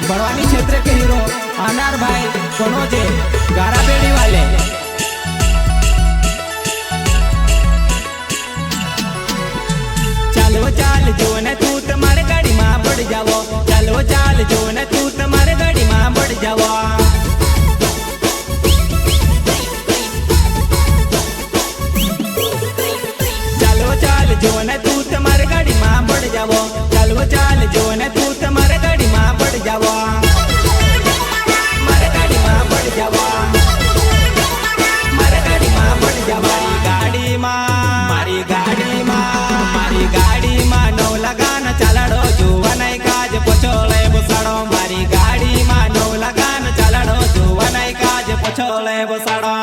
बड़वानी क्षेत्र के हीरो अनार भाई कनोजे गारा बेड़ी वाले। चलो चाल जो न तू तुम्हारे गाड़ी माँ बढ़ जाओ, चलो चाल जो न तू तुम्हारे गाड़ी माँ बढ़ जाओ। चलो चाल जो न तू तुम्हारे गाड़ी माँ बढ़ जाओ, चलो चाल जो न तू तुम्हारे गाड़ी माँ बढ़ जाओ, मारे गाड़ी माँ बढ़ जाओ, मारे गाड़ी माँ बढ़ जाओ। मारी गाड़ी माँ नौ लगान चालाडो जुवा नहीं काज पछोले बसाड़ो, मारी गाड़ी माँ नौ लगान चालाडो जुवा नहीं काज पछोले बसाड़ो।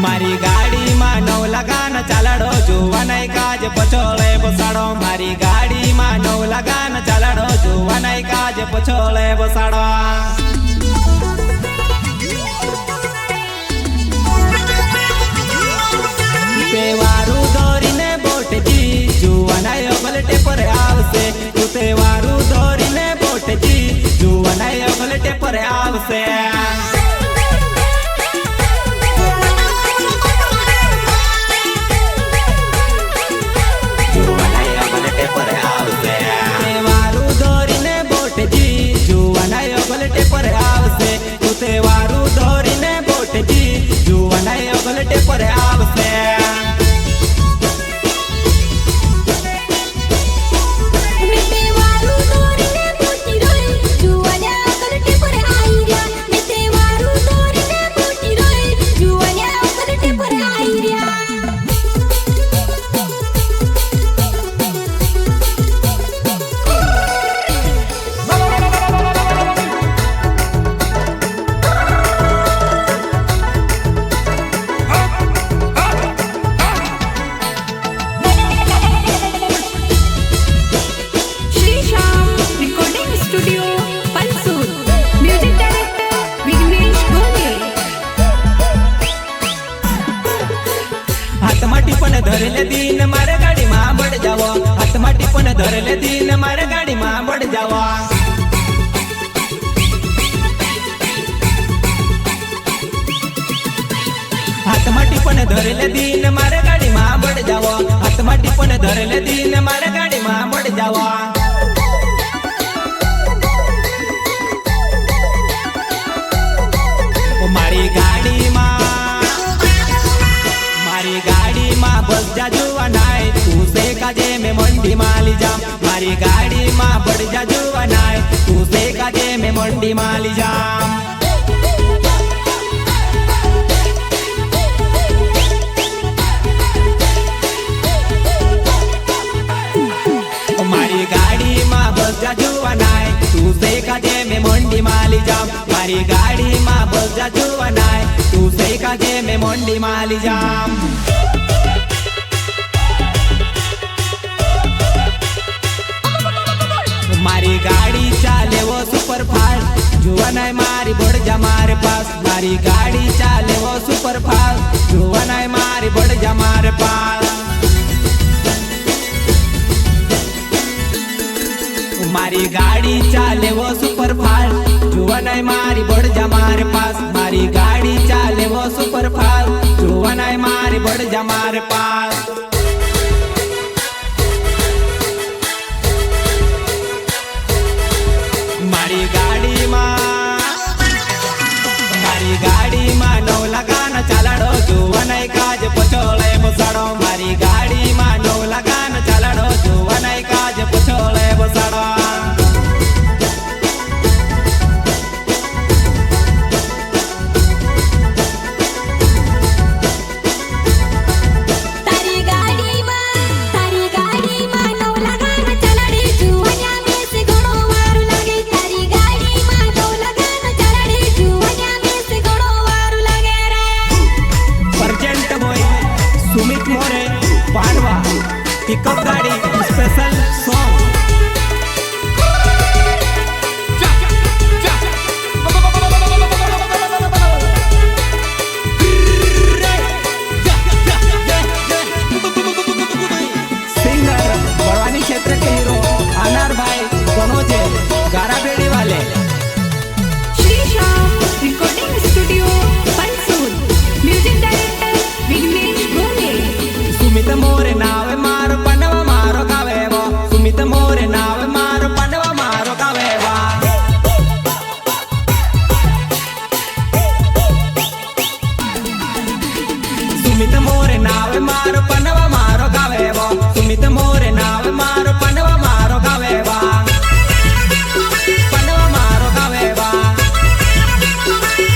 मारी गाड़ी माँ नौ लगान चालाडो जुवा नहीं काज पछोले बसाड़ो, मारी गाड़ी माँ नौ लगान चालाडो जुवा नहीं काज पछोले बसाड़ो। तेवारू दौरी ने बोट जी जुवा नहीं अगलटे पर आवसे, तू तेवारू दौरी ने बोट जी जुवा नहीं अगलटे पर आवसे। पर आवसे तू तेवारू दौरी ने बोट जी जुवा नहीं अगलटे पर आवसे। धरले दिन मारे गाड़ी माँ बढ़ जाओ, हाथ में टिपन धरले दिन मारे गाड़ी माँ बढ़ जाओ। हाथ में टिपन धरले दिन मारे गाड़ी माँ बढ़ जाओ, हाथ में टिपन धरले दिन मारे गाड़ी माँ बढ़ जाओ। बस जा जुआ नाय तू से काजे में मंडी माली जाम, मारी गाड़ी माँ बढ़ जा जुआ नाय तू से काजे में मंडी माली जाम। मारी गाड़ी माँ बस जा जुआ नाय तू से काजे में मंडी माली जाम, मारी गाड़ी माँ बस जा जुआ नाय तू से काजे में मंडी माली जाम। मारी गाड़ी चाले वो सुपर फास्ट जुआ नहीं मारी बढ़ जा मारे पास, मारी गाड़ी चाले वो सुपर फास्ट जुआ नहीं मारी बढ़ जा मारे पास। मारी गाड़ी चाले वो सुपर फास्ट जुआ नहीं मारी बढ़ जा मारे पास, मारी गाड़ी चाले वो सुपर फास्ट जुआ नहीं मारी बढ़ जा मारे पास। मारी गाड़ी माँ नौ लगान चालाडो जुआ नहीं काज पछोले बसाड़ो, मारी गाड़ी माँ नौ लगान चालाडो जुआ नहीं काज पछोले बसाड़ो। तारी गाड़ी माँ नौ लगान चालाडे जुआ में से घणो वारू पिकअप गाड़ी स्पेशल सॉन्ग सिंगर बड़वानी क्षेत्र के हीरो अनार भाई कनोजे गाराबेड़ी वाले Shri Shyam recording studio Pansur music director Vighnesh Gole Sumit मोरे नावे मारो पनवा मारो गावेवा सुमित मोरे नावे मारो पनवा मारो गावेवा सुमित मोरे नावे मारो पनवा मारो गावेवा सुमित मोरे नावे मारो पनवा मारो गावेवा पनवा मारो गावेवा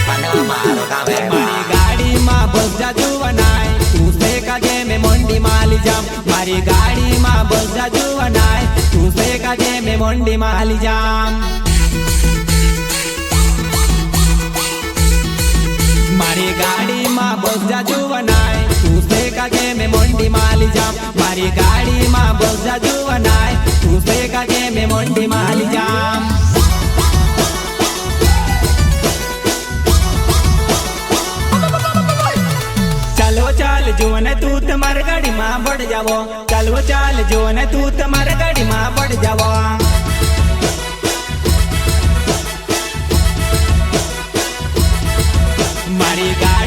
पनवा मारो गावेवा मारी गाड़ी मां बस जा जुवनाय तू से काजे में मंडी माली जाम मारी गाड़ी मां बस जा जुवनाय तू से काजे में मंडी माली जाम मारी गाड़ी मां बस जा जुवनाय तू से काजे में मंडी माली जाम मारी गाड़ी मां बस जा जुवनाय तू से काजे में मंडी माली जाम चलो चाल जुवन तू तुम्हारे गाड़ी मां बढ़ जावो चलो चाल जुवन तू तुम्हारे गाड़ी मां बढ़ जावो मारी गाड़ी